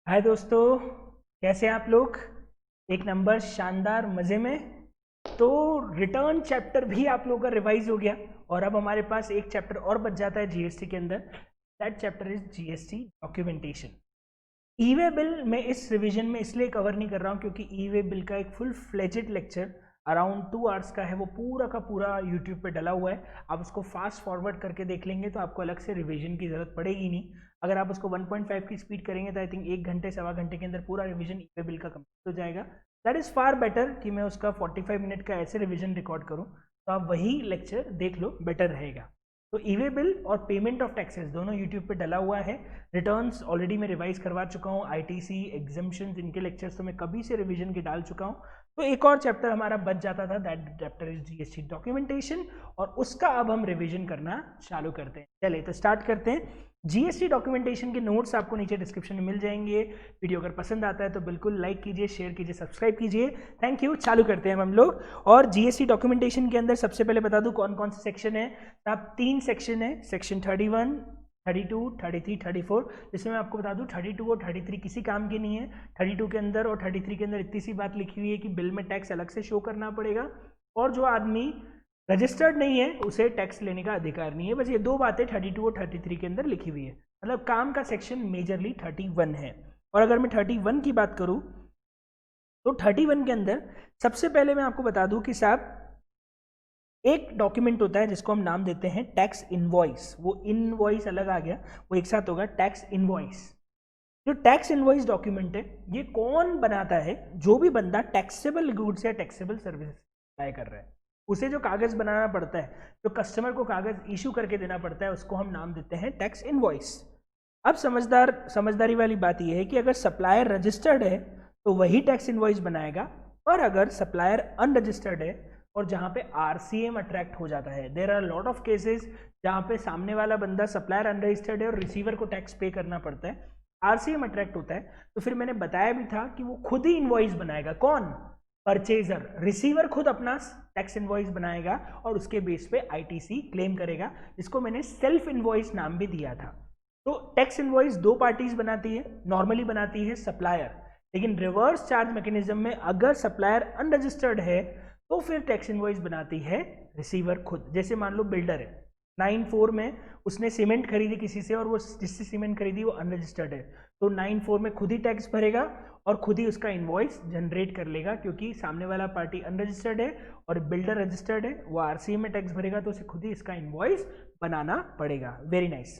हाय दोस्तों, कैसे हैं आप लोग। एक नंबर शानदार मज़े में। तो रिटर्न चैप्टर भी आप लोगों का रिवाइज हो गया और अब हमारे पास एक चैप्टर और बच जाता है जीएसटी के अंदर। That chapter is GST documentation. E way bill मैं इस रिवीजन में इसलिए कवर नहीं कर रहा हूँ क्योंकि ई वे बिल का एक full fledged lecture around 2 hours का है, वो पूरा का पूरा यूट्यूब पे डला हुआ है। आप उसको फास्ट फॉरवर्ड करके देख लेंगे तो आपको अलग से रिवीजन की ज़रूरत पड़ेगी नहीं। अगर आप उसको 1.5 की स्पीड करेंगे तो आई थिंक 1 घंटे सवा घंटे के अंदर पूरा रिवीजन ई वे बिल का कंप्लीट हो जाएगा। दैट इज़ फार बेटर कि मैं उसका 45 मिनट का ऐसे रिवीजन रिकॉर्ड करूँ, तो आप वही लेक्चर देख लो, बेटर रहेगा। तो ई वे बिल और पेमेंट ऑफ टैक्सेस दोनों यूट्यूब पे डला हुआ है। रिटर्न्स ऑलरेडी मैं रिवाइज करवा चुका हूँ, आईटीसी एग्जाम्पशंस इनके लेक्चर्स तो मैं कभी से रिवीजन के डाल चुका हूँ। तो एक और चैप्टर हमारा बच जाता था, that chapter is GST documentation, और उसका अब हम रिवीजन करना चालू करते हैं। चलिए तो स्टार्ट करते हैं। जीएसटी डॉक्यूमेंटेशन के नोट्स आपको नीचे डिस्क्रिप्शन में मिल जाएंगे। वीडियो अगर पसंद आता है तो बिल्कुल लाइक कीजिए, शेयर कीजिए, सब्सक्राइब कीजिए। Thank you. चालू करते हैं हम लोग। और जीएसटी डॉक्यूमेंटेशन के अंदर सबसे पहले बता दूं कौन कौन से सेक्शन है। आप 3 सेक्शन है, सेक्शन 31, 32, 33, 34, जिसमें मैं आपको बता दूं 32 और 33 किसी काम के नहीं है। 32 के अंदर और 33 के अंदर इतनी सी बात लिखी हुई है कि बिल में टैक्स अलग से शो करना पड़ेगा और जो आदमी रजिस्टर्ड नहीं है उसे टैक्स लेने का अधिकार नहीं है। बस ये 2 बातें 32 और 33 के अंदर लिखी हुई है। मतलब काम का सेक्शन मेजरली 31 है। और अगर मैं 31 की बात करूं तो 31 के अंदर सबसे पहले मैं आपको बता दूं कि साहब एक डॉक्यूमेंट होता है जिसको हम नाम देते हैं टैक्स इनवॉइस। वो इनवॉइस अलग आ गया, वो एक साथ होगा टैक्स इनवॉइस। जो टैक्स इनवॉइस डॉक्यूमेंट है ये कौन बनाता है? जो भी बंदा टैक्सेबल गुड्स या टैक्सेबल सर्विस अप्लाई कर रहा है उसे जो कागज बनाना पड़ता है, जो कस्टमर को कागज इशू करके देना पड़ता है, उसको हम नाम देते हैं टैक्स इनवॉइस। अब समझदारी वाली बात यह है कि अगर सप्लायर रजिस्टर्ड है तो वही टैक्स इनवॉइस बनाएगा, और अगर सप्लायर अनरजिस्टर्ड है और जहां पे आरसीएम अट्रैक्ट हो जाता है, there are lot of cases जहां पे सामने वाला बंदा सप्लायर अनरजिस्टर्ड है और रिसीवर को टैक्स पे करना पड़ता है, आरसीएम अट्रैक्ट होता है, तो फिर मैंने बताया भी था कि वो खुद ही इनवॉइस बनाएगा। कौन? परचेजर। रिसीवर खुद अपना टैक्स इनवॉइस बनाएगा और उसके बेस पे आईटीसी क्लेम करेगा, जिसको मैंने सेल्फ इनवॉइस नाम भी दिया था। तो टैक्स इनवॉइस 2 पार्टीज बनाती है, नॉर्मली बनाती है सप्लायर, लेकिन रिवर्स चार्ज मैकेनिज्म में अगर सप्लायर अनरजिस्टर्ड है तो फिर टैक्स इनवॉइस बनाती है रिसीवर खुद। जैसे मान लो बिल्डर है, 9(4) में उसने सीमेंट खरीदी किसी से और वो जिससे सीमेंट खरीदी वो अनरजिस्टर्ड है, तो 9(4) में खुद ही टैक्स भरेगा और खुद ही उसका इनवॉइस जनरेट कर लेगा, क्योंकि सामने वाला पार्टी अनरजिस्टर्ड है और बिल्डर रजिस्टर्ड है, वो आरसीएम में टैक्स भरेगा तो उसे खुद ही इसका इनवॉइस बनाना पड़ेगा। Very nice.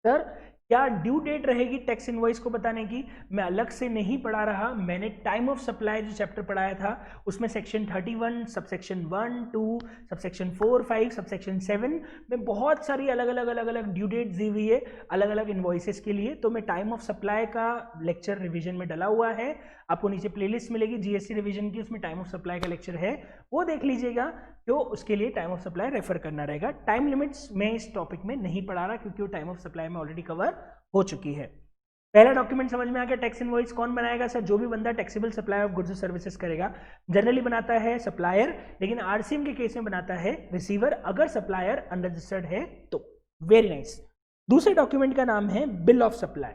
सर क्या ड्यू डेट रहेगी टैक्स इनवॉइस को बताने की? मैं अलग से नहीं पढ़ा रहा, मैंने टाइम ऑफ सप्लाई जो चैप्टर पढ़ाया था उसमें सेक्शन 31, सबसेक्शन 1, 2, सबसेक्शन 4, 5, सबसेक्शन 7 में बहुत सारी अलग अलग ड्यू डेट दी हुई है अलग अलग इनवॉइसेस के लिए। तो मैं टाइम ऑफ सप्लाई का लेक्चर रिवीजन में डला हुआ है, आपको नीचे प्लेलिस्ट मिलेगी जीएसटी रिवीजन की, उसमें टाइम ऑफ सप्लाई का लेक्चर है, वो देख लीजिएगा। तो उसके लिए टाइम ऑफ सप्लाई रेफर करना रहेगा। टाइम लिमिट्स मैं इस टॉपिक में नहीं पढ़ा रहा क्योंकि वो टाइम ऑफ सप्लाई में ऑलरेडी कवर हो चुकी है। पहला डॉक्यूमेंट समझ में आ गया, टैक्स इनवॉइस कौन बनाएगा? सर जो भी बंदा टैक्सेबल सप्लाई ऑफ गुड्स और सर्विसेज करेगा। जनरली बनाता है सप्लायर, लेकिन आरसीएम के केस में बनाता है रिसीवर, अगर सप्लायर अनरजिस्टर्ड है तो। Very nice. दूसरे डॉक्यूमेंट का नाम है bill of supply.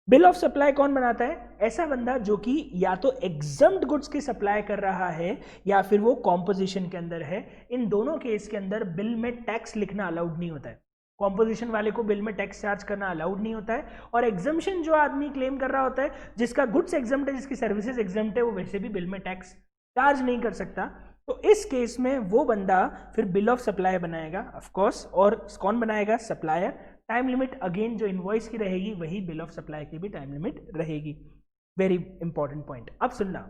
Bill of supply कौन बनाता है? ऐसा बंदा जो कि या तो एग्जम्प्ट गुड्स की सप्लाई कर रहा है या फिर वो कॉम्पोजिशन के अंदर है। इन दोनों केस के अंदर बिल में टैक्स लिखना अलाउड नहीं होता है। कॉम्पोजिशन वाले को बिल में टैक्स चार्ज करना अलाउड नहीं होता है, और एग्जम्पशन जो आदमी क्लेम कर रहा होता है, जिसका गुड्स एग्जम्प्ट है, जिसकी सर्विसेज एग्जम्प्ट है, वो वैसे भी बिल में टैक्स चार्ज नहीं कर सकता। तो इस केस में वो बंदा फिर बिल ऑफ सप्लाई बनाएगा ऑफकोर्स। और कौन बनाएगा? सप्लायर। टाइम लिमिट अगेन जो इनवॉइस की रहेगी वही बिल ऑफ सप्लाई की भी टाइम लिमिट रहेगी। Very important point. अब सुनना,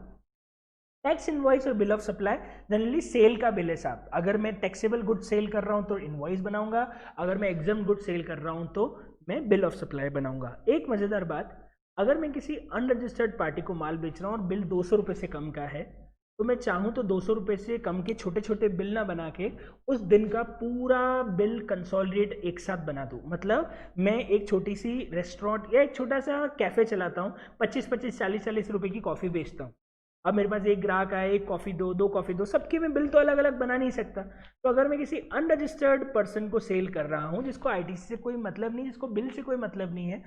टैक्स इनवॉइस और bill of supply generally sale का बिल है साहब। अगर मैं टैक्सेबल गुड सेल कर रहा हूं तो इनवॉइस बनाऊंगा, अगर मैं एग्जाम गुड सेल कर रहा हूं तो मैं बिल ऑफ सप्लाई बनाऊंगा। एक मजेदार बात, अगर मैं किसी अनरजिस्टर्ड पार्टी को माल बेच रहा हूं और बिल 200 रुपये से कम का है, तो मैं चाहूँ तो 200 रुपये से कम के छोटे छोटे बिल ना बना के उस दिन का पूरा बिल कंसोलिडेट एक साथ बना दूँ। मतलब मैं एक छोटी सी रेस्टोरेंट या एक छोटा सा कैफे चलाता हूँ, 25-25, 40-40 रुपये की कॉफ़ी बेचता हूँ। अब मेरे पास एक ग्राहक आया, एक कॉफ़ी दो, 2 कॉफ़ी दो, सबके में बिल तो अलग अलग बना नहीं सकता। तो अगर मैं किसी अनरजिस्टर्ड पर्सन को सेल कर रहा हूँ, जिसको आईटीसी से कोई मतलब नहीं, जिसको बिल से कोई मतलब नहीं है,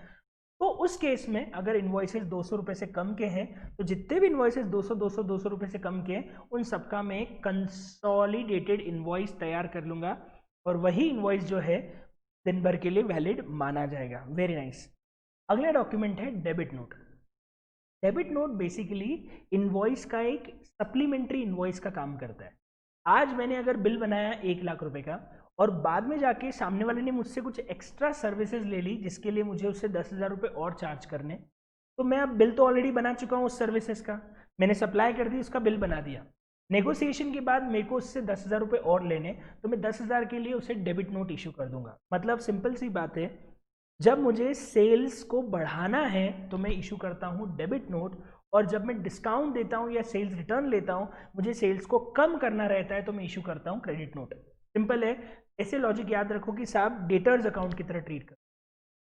तो उस केस में अगर इन्वॉइसेस 200 रुपये से कम के हैं तो जितने भी इन्वॉइसेस 200 रुपये से कम के हैं उन सबका मैं एक कंसोलिडेटेड इन्वॉइस तैयार कर लूँगा और वही इन्वॉइस जो है दिन भर के लिए वैलिड माना जाएगा। Very nice. अगला डॉक्यूमेंट है debit note. Debit note basically invoice का एक सप्लीमेंट्री इन्वॉइस का काम करता है। आज मैंने अगर बिल बनाया 1 लाख रुपए का और बाद में जाके सामने वाले ने मुझसे कुछ एक्स्ट्रा सर्विसेज ले ली जिसके लिए मुझे उससे 10,000 रुपये और चार्ज करने, तो मैं अब बिल तो ऑलरेडी बना चुका हूँ उस सर्विसेज का, मैंने सप्लाई कर दी, उसका बिल बना दिया। नेगोशिएशन के बाद मेरे को उससे 10,000 रुपये और लेने, तो मैं 10,000 के लिए उसे डेबिट नोट इशू कर दूंगा। मतलब सिंपल सी बात है, जब मुझे सेल्स को बढ़ाना है तो मैं इशू करता हूँ डेबिट नोट, और जब मैं डिस्काउंट देता हूँ या सेल्स रिटर्न लेता हूँ, मुझे सेल्स को कम करना रहता है तो मैं इशू करता हूँ क्रेडिट नोट। सिंपल है। ऐसे लॉजिक याद रखो कि साहब डेटर्स अकाउंट की तरह ट्रीट कर,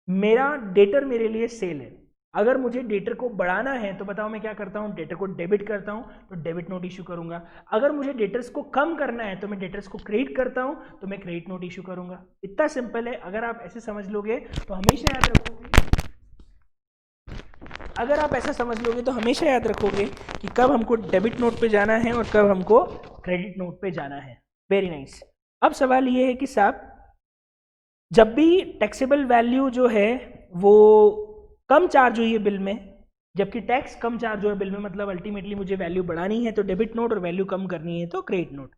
मेरा डेटर मेरे लिए सेल है, अगर मुझे डेटर को बढ़ाना है तो बताओ मैं क्या करता हूँ, डेटर को डेबिट करता हूँ तो डेबिट नोट इशू करूंगा। अगर मुझे डेटर्स को कम करना है तो मैं डेटर्स को क्रेडिट करता हूँ तो मैं क्रेडिट नोट इशू करूंगा। इतना सिंपल है। अगर आप ऐसे समझ लोगे तो हमेशा याद रखोगे, अगर आप ऐसा समझ लोगे तो हमेशा याद रखोगे कि कब हमको डेबिट नोट पे जाना है और कब हमको क्रेडिट नोट पे जाना है। Very nice. अब सवाल ये है कि साहब जब भी टैक्सेबल वैल्यू जो है वो कम चार्ज हुई है बिल में, जबकि टैक्स कम चार्ज हुआ है बिल में, मतलब अल्टीमेटली मुझे वैल्यू बढ़ानी है तो डेबिट नोट और वैल्यू कम करनी है तो क्रेडिट नोट।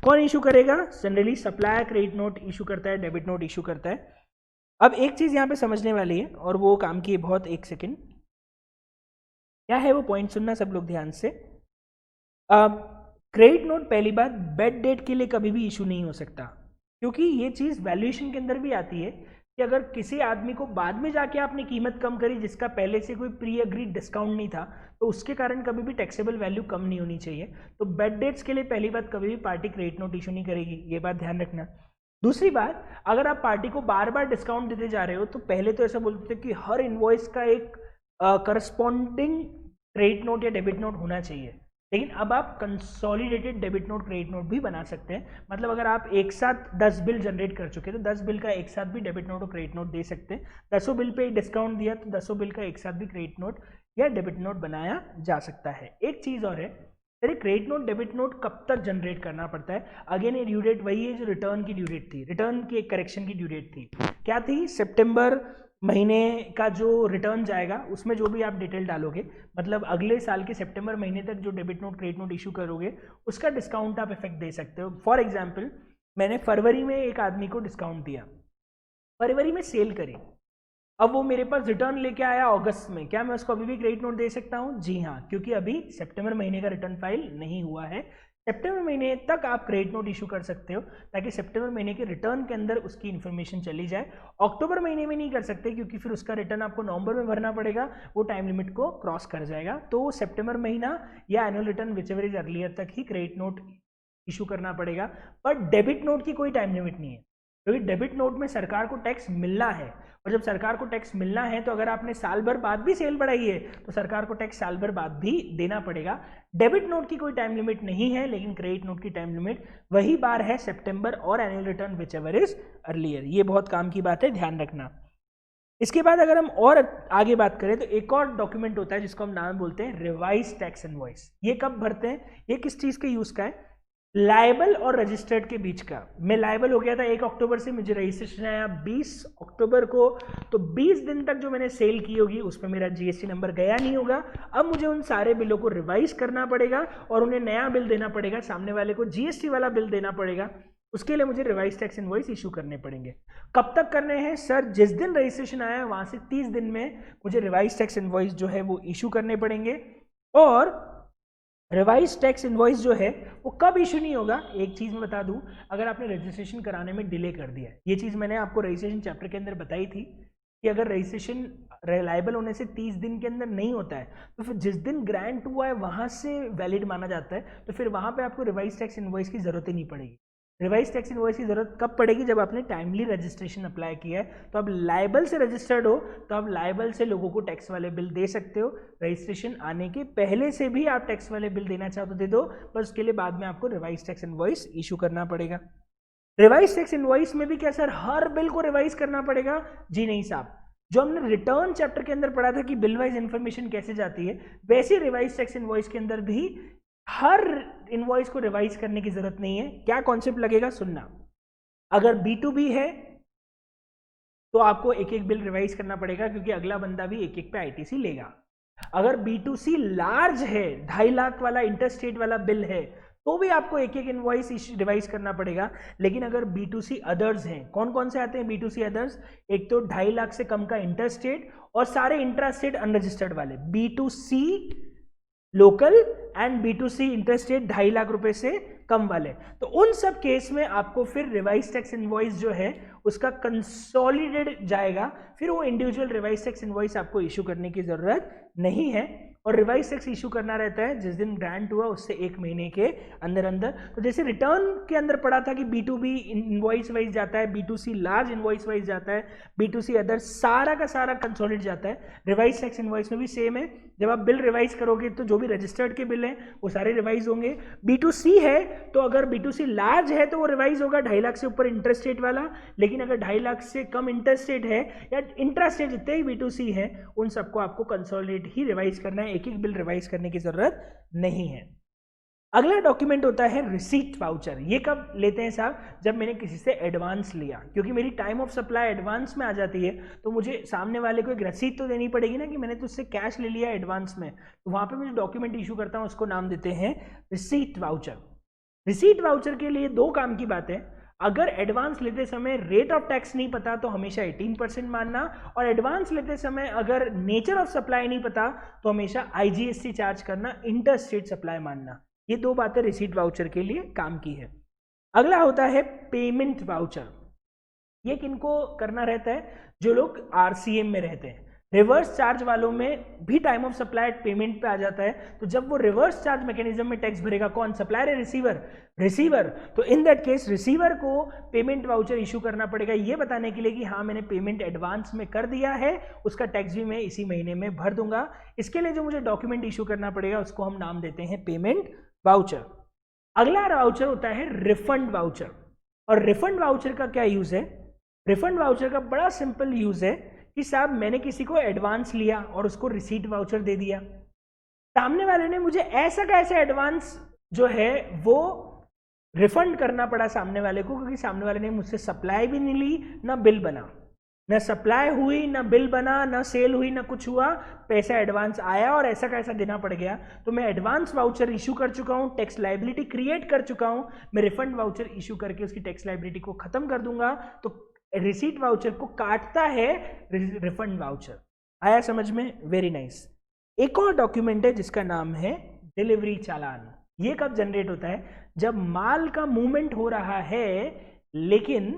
कौन इशू करेगा? Generally supplier credit note issue करता है, डेबिट नोट इशू करता है। अब एक चीज यहाँ पे समझने वाली है और वो काम की बहुत, एक सेकेंड, क्या है वो पॉइंट सुनना सब लोग ध्यान से। क्रेडिट नोट पहली बात बेड डेट के लिए कभी भी इशू नहीं हो सकता, क्योंकि ये चीज वैल्यूएशन के अंदर भी आती है कि अगर किसी आदमी को बाद में जाके आपने कीमत कम करी जिसका पहले से कोई प्री अग्रीड डिस्काउंट नहीं था, तो उसके कारण कभी भी टैक्सेबल वैल्यू कम नहीं होनी चाहिए। तो बेड डेट्स के लिए पहली बात कभी भी पार्टी क्रेडिट नोट इशू नहीं करेगी, ये बात ध्यान रखना। दूसरी बात, अगर आप पार्टी को बार बार डिस्काउंट देते जा रहे हो तो पहले तो ऐसा बोलते थे कि हर इनवॉइस का एक करस्पॉन्डिंग क्रेडिट नोट या डेबिट नोट होना चाहिए, लेकिन अब आप consolidated debit note credit note भी बना सकते हैं। मतलब अगर आप एक साथ 10 बिल जनरेट कर चुके तो 10 बिल का एक साथ भी डेबिट नोट और क्रेडिट नोट दे सकते हैं। 10 बिल पे डिस्काउंट दिया तो 10 बिल का एक साथ भी क्रेडिट नोट या डेबिट नोट बनाया जा सकता है। एक चीज और है, अरे क्रेडिट नोट डेबिट नोट कब तक जनरेट करना पड़ता है? अगेन ये ड्यू डेट वही है जो रिटर्न की ड्यू डेट थी, रिटर्न की एक करेक्शन की ड्यू डेट थी। क्या थी? सितंबर महीने का जो रिटर्न जाएगा उसमें जो भी आप डिटेल डालोगे, मतलब अगले साल के सितंबर महीने तक जो debit note credit note issue करोगे उसका डिस्काउंट आप इफेक्ट दे सकते हो। फॉर एग्जांपल मैंने फरवरी में एक आदमी को डिस्काउंट दिया, फरवरी में सेल करी, अब वो मेरे पास रिटर्न लेके आया अगस्त में, क्या मैं उसको अभी भी क्रेडिट नोट दे सकता हूँ? जी हाँ, क्योंकि अभी सितंबर महीने का रिटर्न फाइल नहीं हुआ है। सितंबर महीने तक आप क्रेडिट नोट इशू कर सकते हो ताकि सितंबर महीने के रिटर्न के अंदर उसकी इन्फॉर्मेशन चली जाए। अक्टूबर महीने में नहीं कर सकते क्योंकि फिर उसका रिटर्न आपको नवंबर में भरना पड़ेगा, वो टाइम लिमिट को क्रॉस कर जाएगा। तो सितंबर महीना या annual return whichever is earlier तक ही क्रेडिट नोट इशू करना पड़ेगा। पर डेबिट नोट की कोई टाइम लिमिट नहीं है, क्योंकि डेबिट नोट में सरकार को टैक्स मिलना है, और जब सरकार को टैक्स मिलना है तो अगर आपने साल भर बाद भी सेल बढ़ाई है तो सरकार को टैक्स साल भर बाद भी देना पड़ेगा। डेबिट नोट की कोई टाइम लिमिट नहीं है, लेकिन क्रेडिट नोट की टाइम लिमिट वही बार है सितंबर और annual return which ever is earlier. ये बहुत काम की बात है, ध्यान रखना। इसके बाद अगर हम और आगे बात करें तो एक और डॉक्यूमेंट होता है जिसको हम नाम बोलते हैं रिवाइज टैक्स इनवॉइस। ये कब भरते हैं? ये किस चीज के यूज का है? लायबल और रजिस्टर्ड के बीच का। मैं लायबल हो गया था 1 अक्टूबर से, मुझे रजिस्ट्रेशन आया 20 अक्टूबर को, तो 20 दिन तक जो मैंने सेल की होगी उस पर मेरा जीएसटी नंबर गया नहीं होगा। अब मुझे उन सारे बिलों को रिवाइज करना पड़ेगा और उन्हें नया बिल देना पड़ेगा, सामने वाले को जीएसटी वाला बिल देना पड़ेगा। उसके लिए मुझे रिवाइज टैक्स इनवॉइस इशू करने पड़ेंगे। कब तक करने हैं सर? जिस दिन रजिस्ट्रेशन आया वहां से 30 दिन में मुझे रिवाइज टैक्स इनवॉइस जो है वो इशू करने पड़ेंगे। और रिवाइज टैक्स इनवॉइस जो है वो कब इशू नहीं होगा? एक चीज मैं बता दूं, अगर आपने रजिस्ट्रेशन कराने में डिले कर दिया है, ये चीज मैंने आपको रजिस्ट्रेशन चैप्टर के अंदर बताई थी कि अगर रजिस्ट्रेशन रिलायबल होने से 30 दिन के अंदर नहीं होता है तो फिर जिस दिन ग्रांट हुआ है वहां से वैलिड माना जाता है, तो फिर वहां पे आपको रिवाइज टैक्स इनवॉइस की जरूरत ही नहीं पड़ेगी। रिवाइज टैक्स इनवॉइस की जरूरत कब पड़ेगी? जब आपने टाइमली रजिस्ट्रेशन अप्लाई किया है। तो अब लायबल से रजिस्टर्ड हो तो आप लायबल से लोगों को टैक्स वाले बिल दे सकते हो। रजिस्ट्रेशन आने के पहले से भी आप टैक्स वाले बिल देना चाहो तो दे दो, बस उसके लिए बाद में आपको रिवाइज टैक्स इनवॉइस इशू करना पड़ेगा। रिवाइज टैक्स इनवॉइस में भी क्या सर हर बिल को रिवाइज करना पड़ेगा? जी नहीं साहब, जो हमने रिटर्न चैप्टर के अंदर पढ़ा था कि बिल वाइज इंफॉर्मेशन कैसे जाती है, वैसे रिवाइज टैक्स इनवॉइस के अंदर भी हर इनवॉइस को रिवाइज करने की जरूरत नहीं है। क्या कॉन्सेप्ट लगेगा सुनना, अगर B2B है तो आपको एक एक बिल रिवाइज करना पड़ेगा क्योंकि अगला बंदा भी एक एक पे ITC लेगा। अगर B2C लार्ज है, 2.5 लाख वाला इंटरस्टेट वाला बिल है, तो भी आपको एक एक इनवॉइस रिवाइज करना पड़ेगा। लेकिन अगर B2C अदर्स हैं, कौन कौन से आते हैं B2C अदर्स, एक तो 2.5 लाख से कम का इंटरस्टेट और सारे इंट्रास्टेट अनरजिस्टर्ड वाले, B2C local and B2C interstate 2.5 lakh रुपए से कम वाले। तो उन सब केस में आपको फिर रिवाइज टैक्स इनवॉइस जो है उसका कंसोलिडेट जाएगा, फिर वो इंडिविजुअल रिवाइज टैक्स इनवॉइस आपको इशू करने की जरूरत नहीं है। और रिवाइज टैक्स इशू करना रहता है जिस दिन ग्रांट हुआ उससे 1 महीने के अंदर अंदर। तो जैसे रिटर्न के अंदर पढ़ा था कि B2B इनवॉइस वाइज जाता है, B2C लार्ज इनवॉइस वाइज जाता है, B2C अदर सारा का सारा कंसोलिडेट जाता है। रिवाइज टैक्स इनवॉइस में भी सेम है, जब आप बिल रिवाइज करोगे तो जो भी रजिस्टर्ड के बिल हैं वो सारे रिवाइज होंगे। B2C है तो अगर B2C लार्ज है तो वो रिवाइज होगा 2.5 लाख से ऊपर इंटरस्टेट वाला, लेकिन अगर 2.5 लाख से कम इंटरस्टेट है या इंट्रास्टेट जितने ही B2C है उन सबको आपको कंसोलिडेट ही रिवाइज करना है, एक एक बिल रिवाइज करने की जरूरत नहीं है। अगला डॉक्यूमेंट होता है रिसीट वाउचर। ये कब लेते हैं साहब, जब मैंने किसी से एडवांस लिया, क्योंकि मेरी टाइम ऑफ सप्लाई एडवांस में आ जाती है तो मुझे सामने वाले को एक रसीद तो देनी पड़ेगी ना कि मैंने तुझसे कैश ले लिया एडवांस में, तो वहां पे मैं जो डॉक्यूमेंट इशू करता हूं उसको नाम देते हैं रिसीट वाउचर। रिसीट वाउचर के लिए 2 काम की बात है, अगर एडवांस लेते समय रेट ऑफ टैक्स नहीं पता तो हमेशा 18% मानना, और एडवांस लेते समय अगर नेचर ऑफ सप्लाई नहीं पता तो हमेशा IGST चार्ज करना, इंटर स्टेट सप्लाई मानना। ये 2 बातें रिसीट वाउचर के लिए काम की है। अगला होता है पेमेंट वाउचर। ये किनको करना रहता है, जो लोग RCM में रहते हैं। रिवर्स चार्ज वालों में भी टाइम ऑफ सप्लाई पेमेंट पे आ जाता है, तो जब वो रिवर्स चार्ज मैकेनिज्म में टैक्स भरेगा, कौन, सप्लायर है रिसीवर, रिसीवर, तो इन दैट केस रिसीवर को पेमेंट वाउचर इशू करना पड़ेगा ये बताने के लिए कि हाँ मैंने पेमेंट एडवांस में कर दिया है, उसका टैक्स भी मैं इसी महीने में भर दूंगा। इसके लिए जो मुझे डॉक्यूमेंट इशू करना पड़ेगा उसको हम नाम देते हैं पेमेंट वाउचर। अगला वाउचर होता है रिफंड वाउचर। और रिफंड वाउचर का क्या यूज है, रिफंड वाउचर का बड़ा सिंपल यूज है कि साहब मैंने किसी को एडवांस लिया और उसको रिसीट वाउचर दे दिया, सामने वाले ने मुझे ऐसा का ऐसा एडवांस जो है वो रिफंड करना पड़ा सामने वाले को, क्योंकि सामने वाले ने मुझसे सप्लाई भी नहीं ली, ना बिल बना, ना सप्लाई हुई, ना बिल बना, ना सेल हुई, ना कुछ हुआ, पैसा एडवांस आया और ऐसा का ऐसा देना पड़ गया। तो मैं एडवांस वाउचर इशू कर चुका हूं, टैक्स लायबिलिटी क्रिएट कर चुका हूं, मैं रिफंड वाउचर इशू करके उसकी टैक्स लायबिलिटी को खत्म कर दूंगा। तो रिसीट वाउचर को काटता है रिफंड वाउचर। आया समझ में? Very nice. एक और डॉक्यूमेंट है जिसका नाम है डिलीवरी चालान। ये कब जनरेट होता है, जब माल का मूवमेंट हो रहा है लेकिन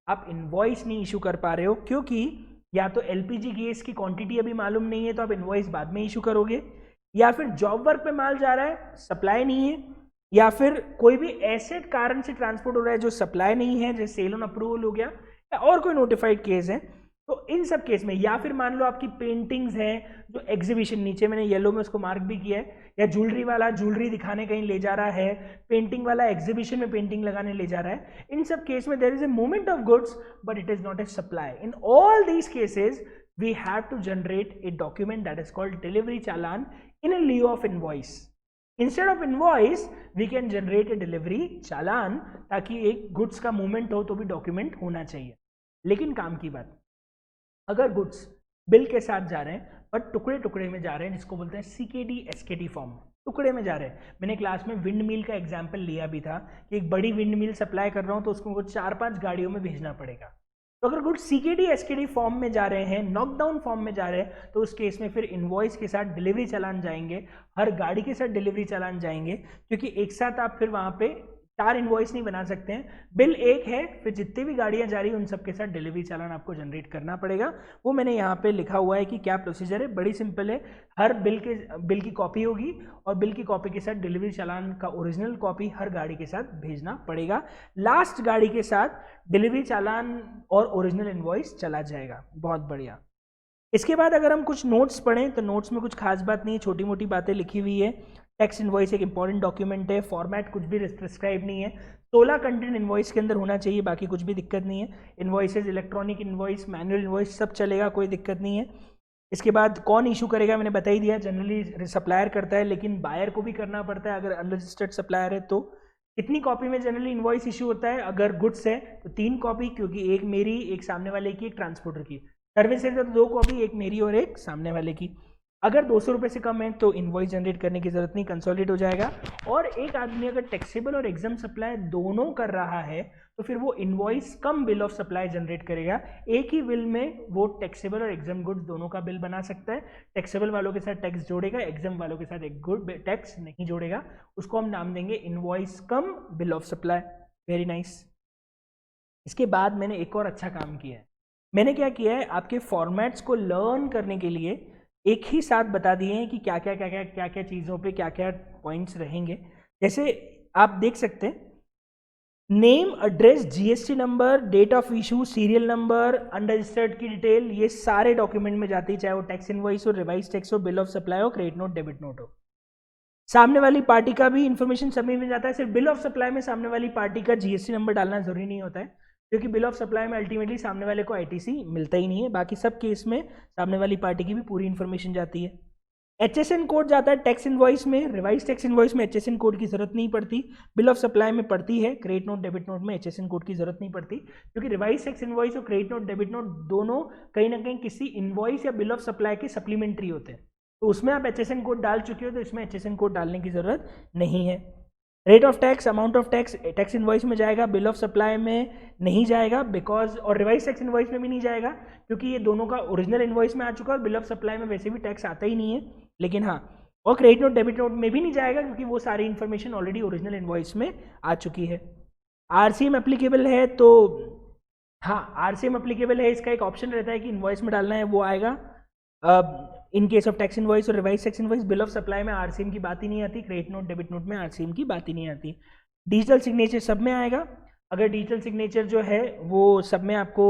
आप इनवॉइस नहीं इशू कर पा रहे हो, क्योंकि या तो LPG गैस की क्वांटिटी अभी मालूम नहीं है तो आप इनवॉइस बाद में इशू करोगे, या फिर जॉब वर्क पे माल जा रहा है सप्लाई नहीं है, या फिर कोई भी ऐसे कारण से ट्रांसपोर्ट हो रहा है जो सप्लाई नहीं है, जैसे सेल ऑन अप्रूवल हो गया या और कोई नोटिफाइड केस है। तो इन सब केस में, या फिर मान लो आपकी पेंटिंग्स हैं जो एग्जीबिशन, नीचे मैंने येलो में उसको मार्क भी किया है, या ज्वेलरी वाला ज्वेलरी दिखाने कहीं ले जा रहा है, पेंटिंग वाला एग्जीबिशन में पेंटिंग लगाने ले जा रहा है, इन सब केस में there is a movement of goods but it is not a supply. In all these cases we have to generate a document that is called delivery challan in a lieu of invoice. Instead of invoice we can generate a delivery challan, ताकि एक goods का movement हो तो भी document होना चाहिए। लेकिन काम की बात, अगर गुड्स बिल के साथ जा रहे हैं पर टुकड़े टुकड़े में जा रहे हैं, जिसको बोलते हैं CKD SKD फॉर्म, टुकड़े में जा रहे हैं। मैंने क्लास में विंड मिल का एग्जाम्पल लिया भी था कि एक बड़ी विंड मिल सप्लाई कर रहा हूं तो उसको 4-5 गाड़ियों में भेजना पड़ेगा। तो अगर गुड्स CKD SKD फॉर्म में जा रहे हैं, नॉकडाउन फॉर्म में जा रहे हैं, तो उस केस में फिर इनवॉइस के साथ डिलीवरी चालान जाएंगे, हर गाड़ी के साथ डिलीवरी चालान जाएंगे, क्योंकि एक साथ आप फिर वहां पे 4 इनवॉइस नहीं बना सकते हैं। बिल एक है, फिर जितनी भी गाड़ियां जा रही हैं उन सब के साथ डिलीवरी चालान आपको जनरेट करना पड़ेगा। वो मैंने यहाँ पे लिखा हुआ है कि क्या प्रोसीजर है, बड़ी सिंपल है। हर बिल की कॉपी होगी और बिल की कॉपी के साथ डिलीवरी चालान का ओरिजिनल कॉपी हर गाड़ी के साथ भेजना पड़ेगा। लास्ट गाड़ी के साथ डिलीवरी चालान और ओरिजिनल इनवॉइस चला जाएगा। बहुत बढ़िया। इसके बाद अगर हम कुछ नोट्स पढ़ें तो नोट्स में कुछ खास बात नहीं है, छोटी मोटी बातें लिखी हुई है। टैक्स इनवॉइस एक इंपॉर्टेंट डॉक्यूमेंट है, फॉर्मेट कुछ भी प्रिस्क्राइब नहीं है, 16 कंटेंट इनवॉइस के अंदर होना चाहिए, बाकी कुछ भी दिक्कत नहीं है। Invoices, electronic invoice, manual invoice सब चलेगा, कोई दिक्कत नहीं है। इसके बाद कौन इशू करेगा मैंने बता ही दिया, जनरली सप्लायर करता है, लेकिन बायर को भी करना पड़ता है अगर अनरजिस्टर्ड सप्लायर है तो। कितनी कॉपी में जनरली इनवॉइस इशू होता है? अगर गुड्स है तो 3 कॉपी, क्योंकि एक मेरी, एक सामने वाले की, एक ट्रांसपोर्टर की। सर्विसेज है तो 2 कॉपी, एक मेरी और एक सामने वाले की। अगर 200 रुपये से कम है तो इनवॉइस जनरेट करने की जरूरत नहीं, कंसोलिडेट हो जाएगा। और एक आदमी अगर टैक्सेबल और एग्जाम सप्लाई दोनों कर रहा है तो फिर वो invoice come bill of supply generate करेगा। एक ही बिल में वो टैक्सेबल और एग्जाम गुड्स दोनों का बिल बना सकता है। टैक्सेबल वालों के साथ टैक्स जोड़ेगा, एग्जाम वालों के साथ एक गुड टैक्स नहीं जोड़ेगा। उसको हम नाम देंगे invoice come bill of supply. Very nice. इसके बाद मैंने एक और अच्छा काम किया है। मैंने क्या किया है, आपके फॉर्मेट्स को लर्न करने के लिए एक ही साथ बता दिए हैं कि क्या क्या चीज़ों पे क्या क्या पॉइंट्स रहेंगे। जैसे आप देख सकते हैं, name, address, GST number, date of issue, serial number, unregistered की डिटेल, ये सारे डॉक्यूमेंट में जाती है, चाहे वो टैक्स इनवॉइस हो, रिवाइज टैक्स हो, बिल ऑफ सप्लाई हो, क्रेडिट नोट, डेबिट नोट हो। सामने वाली पार्टी का भी इंफॉर्मेशन सबमिट में जाता है। सिर्फ बिल ऑफ सप्लाई में सामने वाली पार्टी का जीएसटी नंबर डालना जरूरी नहीं होता है, क्योंकि बिल ऑफ सप्लाई में अल्टीमेटली सामने वाले को आईटीसी मिलता ही नहीं है। बाकी सब केस में सामने वाली पार्टी की भी पूरी इन्फॉर्मेशन जाती है। एचएसएन कोड जाता है टैक्स इनवॉइस में, रिवाइज टैक्स इनवॉइस में एचएसएन कोड की जरूरत नहीं पड़ती, बिल ऑफ सप्लाई में पड़ती है। क्रेडिट नोट, डेबिट नोट में एचएसएन कोड की जरूरत नहीं पड़ती, क्योंकि रिवाइज टैक्स इनवॉइस और क्रेडिट नोट, डेबिट नोट दोनों कहीं ना कहीं किसी इनवॉइस या बिल ऑफ सप्लाई के सप्लीमेंट्री होते हैं। तो उसमें आप एचएसएन कोड डाल चुके हो तो इसमें एचएसएन कोड डालने की जरूरत नहीं है। Rate of tax, amount of tax tax invoice में जाएगा, बिल ऑफ सप्लाई में नहीं जाएगा, बिकॉज और रिवाइज टैक्स इनवॉइस में भी नहीं जाएगा, क्योंकि ये दोनों का ओरिजिनल इनवॉइस में आ चुका है और बिल ऑफ सप्लाई में वैसे भी टैक्स आता ही नहीं है। लेकिन हाँ, और क्रेडिट नोट, डेबिट नोट में भी नहीं जाएगा, क्योंकि वो सारी इन्फॉर्मेशन ऑलरेडी ओरिजिनल इनवॉइस में आ चुकी है। आरसीएम एप्लीकेबल है तो हाँ, आरसीएम एप्लीकेबल है, इसका एक ऑप्शन रहता है कि इनवॉइस में डालना है, वो आएगा in case of tax invoice और revise tax invoice. Bill of supply में आरसीएम की बात ही नहीं आती, क्रेडिट नोट, डेबिट नोट में आरसीएम की बात ही नहीं आती। डिजिटल सिग्नेचर सब में आएगा। अगर डिजिटल सिग्नेचर जो है वो सब में आपको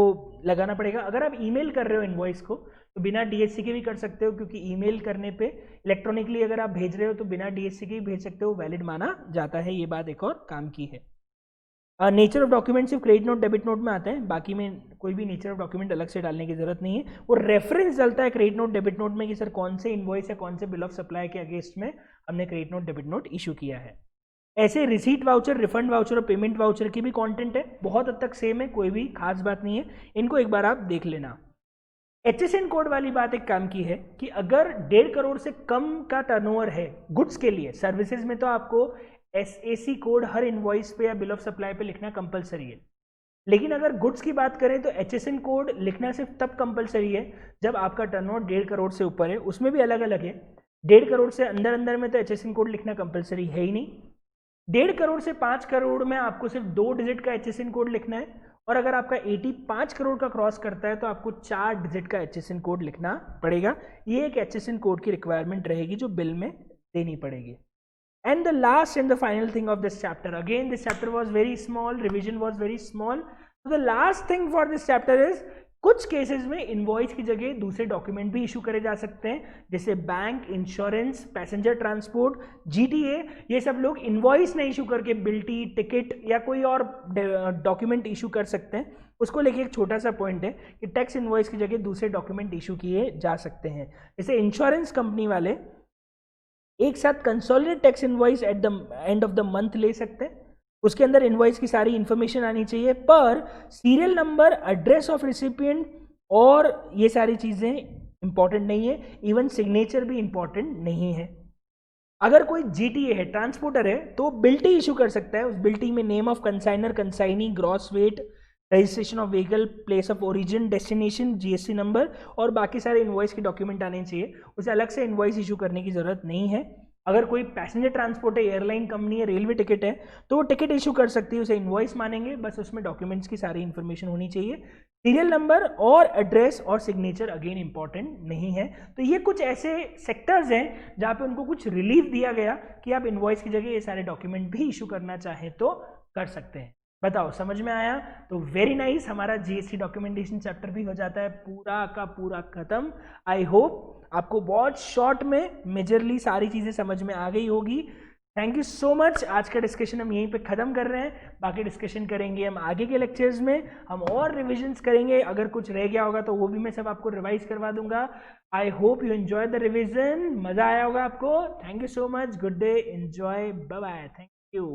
लगाना पड़ेगा। अगर आप ईमेल कर रहे हो इनवॉइस को तो बिना डीएचसी के भी कर सकते हो, क्योंकि ईमेल करने पे इलेक्ट्रॉनिकली अगर आप भेज रहे हो तो बिना डीएचसी के भी भेज सकते हो, वैलिड माना जाता है। ये बात एक और काम की है। नेचर ऑफ डॉक्यूमेंट सिर्फ क्रेडिट नोट, डेबिट नोट में आते हैं, बाकी में कोई भी नेचर ऑफ डॉक्यूमेंट अलग से डालने की जरूरत नहीं है। वो रेफरेंस डलता है क्रेडिट नोट, डेबिट नोट में कि सर कौन से इनवॉइस या कौन से बिल ऑफ सप्लाई के अगेंस्ट में हमने credit note, debit note issue किया है। ऐसे रिसीट वाउचर, रिफंड वाउचर और पेमेंट वाउचर की भी कंटेंट है, बहुत हद तक सेम है, कोई भी खास बात नहीं है। इनको एक बार आप देख लेना। एचएसएन कोड वाली बात एक काम की है कि अगर 1.5 करोड़ से कम का टर्नओवर है गुड्स के लिए, सर्विसेज में तो आपको एसएसी कोड हर इनवॉइस पे या बिल ऑफ सप्लाई पे लिखना कंपलसरी है। लेकिन अगर गुड्स की बात करें तो एचएसएन कोड लिखना सिर्फ तब कंपलसरी है जब आपका टर्नओवर 1.5 करोड़ से ऊपर है। उसमें भी अलग अलग है। 1.5 करोड़ से अंदर अंदर में तो एचएसएन कोड लिखना कंपलसरी है ही नहीं। 1.5 करोड़ से 5 करोड़ में आपको सिर्फ 2 डिजिट का एचएसएन कोड लिखना है, और अगर आपका 85 करोड़ का क्रॉस करता है तो आपको 4 डिजिट का एचएसएन कोड लिखना पड़ेगा। ये एक एचएसएन कोड की रिक्वायरमेंट रहेगी जो बिल में देनी पड़ेगी। And the last and the final thing of this chapter, again this chapter was very small, revision was very small, so the last thing for this chapter is कुछ cases में invoice की जगह दूसरे document भी issue करे जा सकते हैं, जैसे bank, insurance, passenger transport, GTA. ये सब लोग इनवॉइस नहीं इशू करके बिल्टी, टिकट या कोई और डॉक्यूमेंट इशू कर सकते हैं। उसको लेके एक छोटा सा पॉइंट है कि टैक्स इनवॉइस की जगह दूसरे डॉक्यूमेंट इशू किए जा सकते हैं। जैसे इंश्योरेंस कंपनी वाले एक साथ consolidated tax invoice at the end of the month ले सकते हैं, उसके अंदर इनवॉइस की सारी इंफॉर्मेशन आनी चाहिए, पर serial number, address of recipient और ये सारी चीजें इंपॉर्टेंट नहीं है, इवन सिग्नेचर भी इंपॉर्टेंट नहीं है। अगर कोई जीटीए है, ट्रांसपोर्टर है, तो बिल्टी इशू कर सकता है। उस बिल्टी में name of consignor, consignee, gross weight, registration of vehicle, place of origin, destination, GST number और बाकी सारे इनवॉइस के डॉक्यूमेंट आने चाहिए। उसे अलग से इनवॉइस इशू करने की जरूरत नहीं है। अगर कोई पैसेंजर ट्रांसपोर्ट है, एयरलाइन कंपनी है, रेलवे टिकट है, तो वो टिकट इशू कर सकती है, उसे इनवॉइस मानेंगे, बस उसमें डॉक्यूमेंट्स की सारी इन्फॉर्मेशन होनी चाहिए। सीरियल नंबर और एड्रेस और सिग्नेचर अगेन इंपॉर्टेंट नहीं है। तो ये कुछ ऐसे सेक्टर्स हैं जहाँ पे उनको कुछ रिलीफ दिया गया कि आप इनवॉइस की जगह ये सारे डॉक्यूमेंट भी इशू करना चाहें तो कर सकते हैं। बताओ समझ में आया? तो वेरी नाइस, हमारा जीएसटी डॉक्यूमेंटेशन चैप्टर भी हो जाता है पूरा का पूरा खत्म। आई होप आपको बहुत शॉर्ट में मेजरली सारी चीजें समझ में आ गई होगी। Thank you so much. आज का डिस्कशन हम यहीं पे ख़त्म कर रहे हैं, बाकी डिस्कशन करेंगे हम आगे के लेक्चर्स में। हम और रिविजन्स करेंगे, अगर कुछ रह गया होगा तो वो भी मैं सब आपको रिवाइज करवा दूंगा। I hope you enjoy the revision, मज़ा आया होगा आपको। Thank you so much, good day, enjoy, bye bye, thank you.